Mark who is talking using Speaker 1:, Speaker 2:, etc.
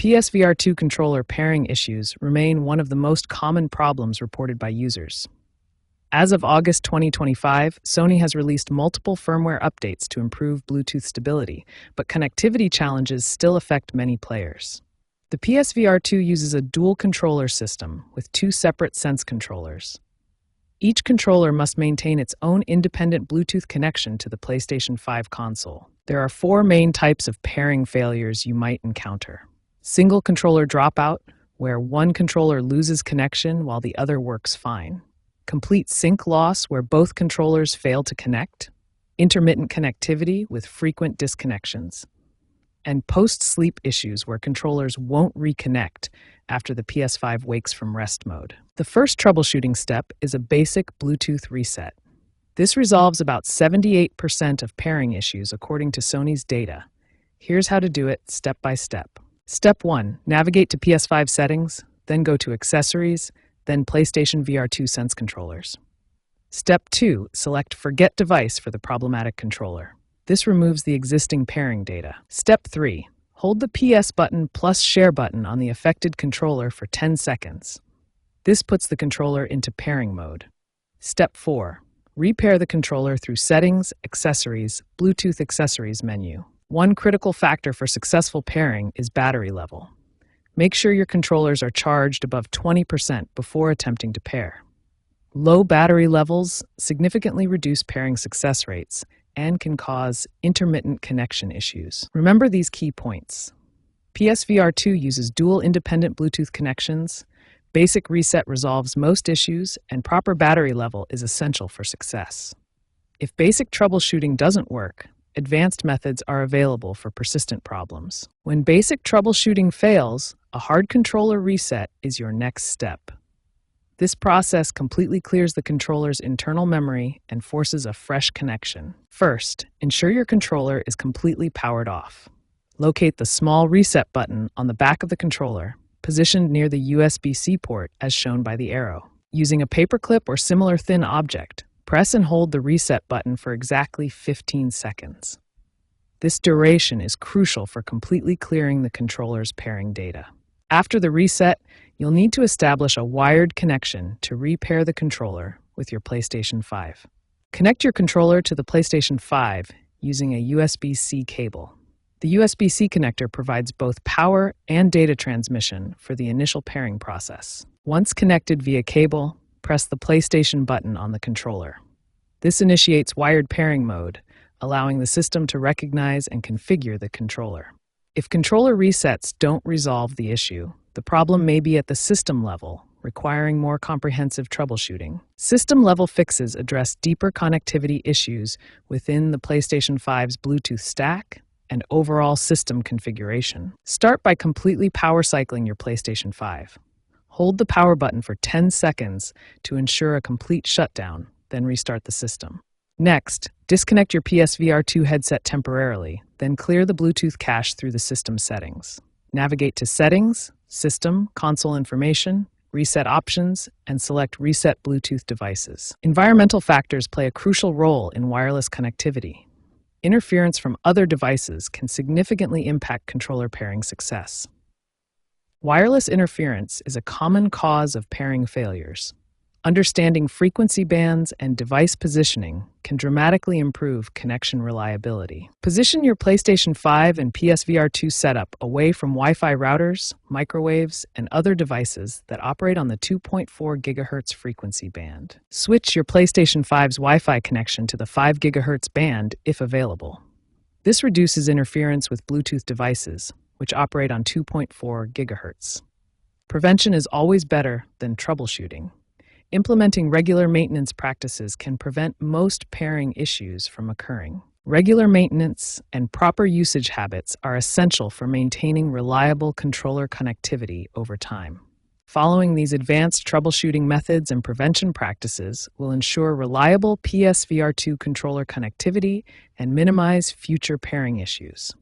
Speaker 1: PSVR2 controller pairing issues remain one of the most common problems reported by users. As of August 2025, Sony has released multiple firmware updates to improve Bluetooth stability, but connectivity challenges still affect many players. The PSVR2 uses a dual controller system with two separate sense controllers. Each controller must maintain its own independent Bluetooth connection to the PlayStation 5 console. There are four main types of pairing failures you might encounter. Single controller dropout, where one controller loses connection while the other works fine. Complete sync loss, where both controllers fail to connect. Intermittent connectivity with frequent disconnections. And post-sleep issues, where controllers won't reconnect after the PS5 wakes from rest mode. The first troubleshooting step is a basic Bluetooth reset. This resolves about 78% of pairing issues according to Sony's data. Here's how to do it step by step. Step 1. Navigate to PS5 settings, then go to Accessories, then PlayStation VR2 Sense controllers. Step 2. Select Forget Device for the problematic controller. This removes the existing pairing data. Step 3. Hold the PS button plus Share button on the affected controller for 10 seconds. This puts the controller into pairing mode. Step 4. Repair the controller through Settings, Accessories, Bluetooth Accessories menu. One critical factor for successful pairing is battery level. Make sure your controllers are charged above 20% before attempting to pair. Low battery levels significantly reduce pairing success rates and can cause intermittent connection issues. Remember these key points. PSVR2 uses dual independent Bluetooth connections, basic reset resolves most issues, and proper battery level is essential for success. If basic troubleshooting doesn't work, advanced methods are available for persistent problems. When basic troubleshooting fails, a hard controller reset is your next step. This process completely clears the controller's internal memory and forces a fresh connection. First, ensure your controller is completely powered off. Locate the small reset button on the back of the controller, positioned near the USB-C port as shown by the arrow. Using a paperclip or similar thin object, press and hold the reset button for exactly 15 seconds. This duration is crucial for completely clearing the controller's pairing data. After the reset, you'll need to establish a wired connection to repair the controller with your PlayStation 5. Connect your controller to the PlayStation 5 using a USB-C cable. The USB-C connector provides both power and data transmission for the initial pairing process. Once connected via cable, press the PlayStation button on the controller. This initiates wired pairing mode, allowing the system to recognize and configure the controller. If controller resets don't resolve the issue, the problem may be at the system level, requiring more comprehensive troubleshooting. System-level fixes address deeper connectivity issues within the PlayStation 5's Bluetooth stack and overall system configuration. Start by completely power cycling your PlayStation 5. Hold the power button for 10 seconds to ensure a complete shutdown, then restart the system. Next, disconnect your PSVR2 headset temporarily, then clear the Bluetooth cache through the system settings. Navigate to Settings, System, Console Information, Reset Options, and select Reset Bluetooth Devices. Environmental factors play a crucial role in wireless connectivity. Interference from other devices can significantly impact controller pairing success. Wireless interference is a common cause of pairing failures. Understanding frequency bands and device positioning can dramatically improve connection reliability. Position your PlayStation 5 and PSVR2 setup away from Wi-Fi routers, microwaves, and other devices that operate on the 2.4 GHz frequency band. Switch your PlayStation 5's Wi-Fi connection to the 5 GHz band if available. This reduces interference with Bluetooth devices, which operate on 2.4 GHz. Prevention is always better than troubleshooting. Implementing regular maintenance practices can prevent most pairing issues from occurring. Regular maintenance and proper usage habits are essential for maintaining reliable controller connectivity over time. Following these advanced troubleshooting methods and prevention practices will ensure reliable PSVR2 controller connectivity and minimize future pairing issues.